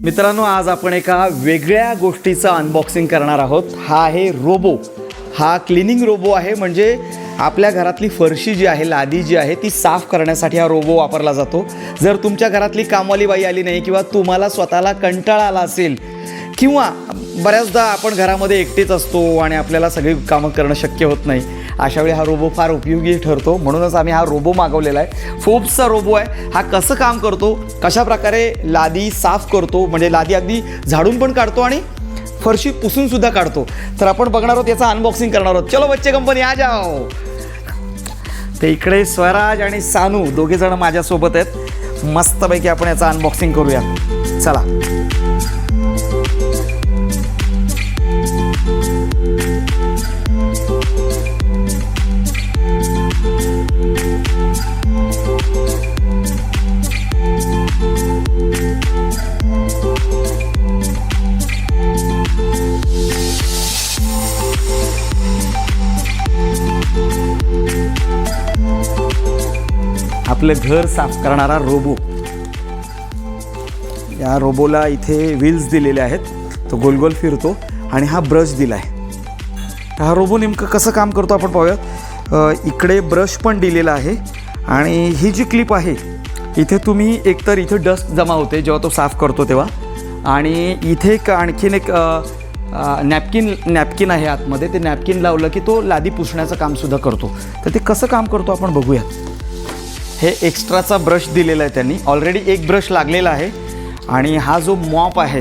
मित्रांनो, आज आपण एका वेगळ्या गोष्टीचं अनबॉक्सिंग करणार आहोत. हा आहे रोबो. हा क्लिनिंग रोबो आहे. म्हणजे आपल्या घरातली फरशी जी आहे, लादी जी आहे, ती साफ करण्यासाठी हा रोबो वापरला जातो. जर तुमच्या घरातली कामवाली बाई आली नाही किंवा तुम्हाला स्वतःला कंटाळा आला असेल किंवा बऱ्याचदा आपण घरामध्ये एकटेच असतो आणि आपल्याला सगळी कामं करणं शक्य होत नाही, अशावेळी हा रोबो फार उपयोगी ठरतो. म्हणूनच आम्ही हा रोबो मागवलेला आहे. फोर्ब्सचा रोबो आहे. हा कसं काम करतो, कशाप्रकारे लादी साफ करतो, म्हणजे लादी अगदी झाडून पण काढतो आणि फरशी पुसून सुद्धा काढतो, तर आपण बघणार आहोत, याचं अनबॉक्सिंग करणार आहोत. चलो बच्चे कंपनी आ जाओ. ते इकडे स्वराज आणि सानू दोघेजण माझ्यासोबत आहेत. मस्तपैकी आपण याचं अनबॉक्सिंग करूया. चला. आपलं घर साफ करणारा रोबो. या रोबोला इथे व्हील्स दिलेले आहेत. तो गोल गोल फिरतो आणि हा ब्रश दिला आहे. हा रोबो नेमकं कसं काम करतो आपण पाहूयात. इकडे ब्रश पण दिलेला आहे आणि ही जी क्लिप आहे, इथे तुम्ही एकतर इथे डस्ट जमा होते जेव्हा तो साफ करतो तेव्हा, आणि इथे एक आणखीन एक नॅपकिन आहे आतमध्ये. ते नॅपकिन लावलं की तो लादी पुसण्याचं कामसुद्धा करतो. तर ते कसं काम करतो आपण बघूयात. हे एक्स्ट्राचा ब्रश दिलेला आहे त्यांनी. ऑलरेडी एक ब्रश लागलेला आहे. आणि हा जो मॉप आहे,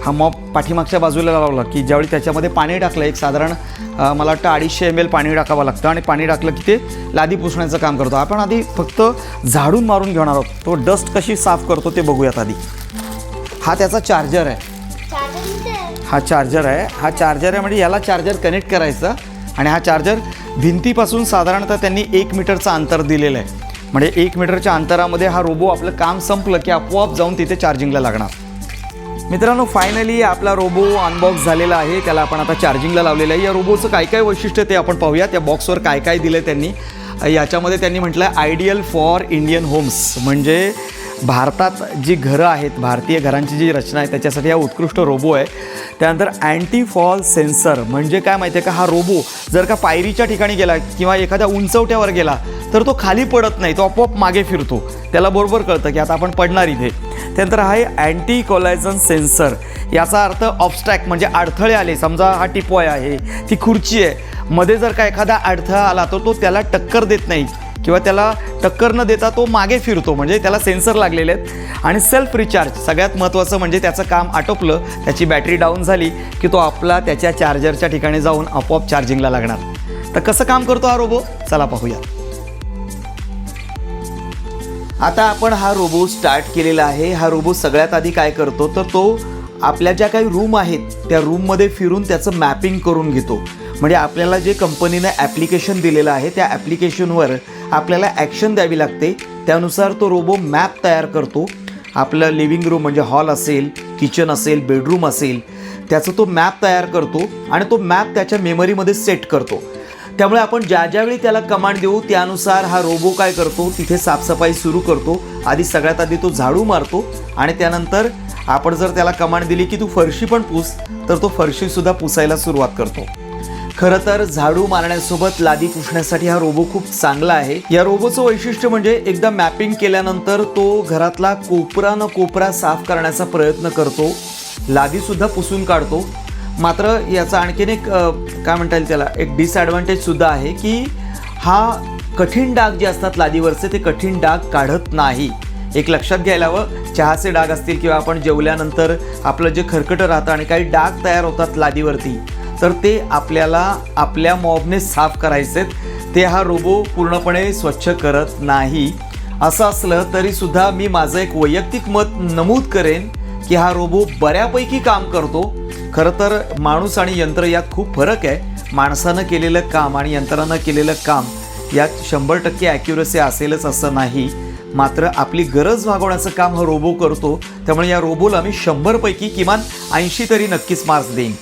हा मॉप पाठीमागच्या बाजूला लावला की ज्यावेळी त्याच्यामध्ये पाणी टाकलं, एक साधारण मला वाटतं 250 ml पाणी टाकावं लागतं, आणि पाणी टाकलं की ते लादी पुसण्याचं काम करतो. आपण आधी फक्त झाडून मारून घेणार आहोत. तो डस्ट कशी साफ करतो ते बघूयात आधी. हा त्याचा चार्जर आहे. हा चार्जर आहे म्हणजे याला चार्जर कनेक्ट करायचं, आणि हा चार्जर भिंतीपासून साधारणतः त्यांनी 1 मीटरचं अंतर दिलेलं आहे. म्हणजे 1 मीटरच्या अंतरामध्ये हा रोबो आपलं काम संपलं की आपोआप जाऊन तिथे चार्जिंगला लागणार. मित्रांनो, फायनली आपला रोबो अनबॉक्स झालेला आहे. त्याला आपण आता चार्जिंगला लावलेलं आहे. या रोबोचं काय काय वैशिष्ट्य ते आपण पाहूया. त्या बॉक्सवर काय काय दिलं आहे त्यांनी. याच्यामध्ये त्यांनी म्हटलं आहे आयडियल फॉर इंडियन होम्स. म्हणजे भारतात जी घरं आहेत, भारतीय घरांची जी रचना आहे, त्याच्यासाठी हा उत्कृष्ट रोबो आहे. त्यानंतर अँटी फॉल सेन्सर. म्हणजे काय माहिती आहे का, हा रोबो जर का पायरीच्या ठिकाणी गेला किंवा एखाद्या उंचवट्यावर गेला तर तो खाली पडत नाही, तो आपोआप मागे फिरतो. त्याला बरोबर कळतं की आता आपण पडणार इथे. त्यानंतर हा आहे अँटी कोलायझन सेन्सर. याचा अर्थ ऑब्स्ट्रॅक्ट, म्हणजे अडथळे आले, समजा हा टिपॉय आहे, ती खुर्ची आहे, मध्ये जर का एखादा अडथळा आला तर तो त्याला टक्कर देत नाही किंवा त्याला टक्कर न देता तो मागे फिरतो. म्हणजे त्याला सेन्सर लागलेले आहेत. आणि सेल्फ रिचार्ज, सगळ्यात महत्त्वाचं म्हणजे त्याचं काम आटोपलं, त्याची बॅटरी डाऊन झाली की तो आपला त्याच्या चार्जरच्या ठिकाणी जाऊन आपोआप चार्जिंगला लागणार. तर कसं काम करतो हा रोबो, चला पाहूया. आता आपण हा रोबो स्टार्ट केलेला आहे. हा रोबो सगळ्यात आधी काय करतो तर तो आपल्या ज्या काही रूम आहेत त्या रूममध्ये फिरून त्याचं मॅपिंग करून घेतो. म्हणजे आपल्याला जे कंपनीनं ॲप्लिकेशन दिलेलं आहे त्या ॲप्लिकेशनवर आपल्याला ॲक्शन द्यावी लागते. त्यानुसार तो रोबो मॅप तयार करतो. आपलं लिव्हिंग रूम म्हणजे हॉल असेल, किचन असेल, बेडरूम असेल, त्याचं तो मॅप तयार करतो आणि तो मॅप त्याच्या मेमरीमध्ये सेट करतो. त्यामुळे आपण ज्यावेळी त्याला कमांड देऊ त्यानुसार हा रोबो काय करतो, तिथे साफसफाई सुरू करतो. सगळ्यात आधी तो झाडू मारतो आणि त्यानंतर आपण जर त्याला कमांड दिली की तू फरशी पण पुस, तर तो फरशीसुद्धा पुसायला सुरुवात करतो. खरं तर झाडू मारण्यासोबत लादी पुसण्यासाठी हा रोबो खूप चांगला आहे. या रोबोचं वैशिष्ट्य म्हणजे एकदा मॅपिंग केल्यानंतर तो घरातला कोपरा न कोपरा साफ करण्याचा प्रयत्न करतो, लादीसुद्धा पुसून काढतो. मात्र याचा आणखीन एक काय म्हणता येईल त्याला, एक डिसॲडव्हान्टेजसुद्धा आहे की हा कठीण डाग जे असतात लादीवरचे ते कठीण डाग काढत नाही. एक लक्षात घ्यायला हवं, चहाचे डाग असतील किंवा आपण जेवल्यानंतर आपलं जे खरकटं राहतं आणि काही डाग तयार होतात लादीवरती, तर ते आपल्याला आपल्या मॉबने साफ करायचेत. ते हा रोबो पूर्णपणे स्वच्छ करत नाही. असं असलं तरीसुद्धा मी माझं एक वैयक्तिक मत नमूद करेन की हा रोबो बऱ्यापैकी काम करतो. खरं तर माणूस आणि यंत्र यात खूप फरक आहे. माणसानं केलेलं काम आणि यंत्रानं केलेलं काम यात 100% ॲक्युरसी असेलच असं नाही. मात्र आपली गरज भागवण्याचं काम हा रोबो करतो. त्यामुळे या रोबोला मी 100 पैकी किमान 80 तरी नक्कीच मार्क्स देईन.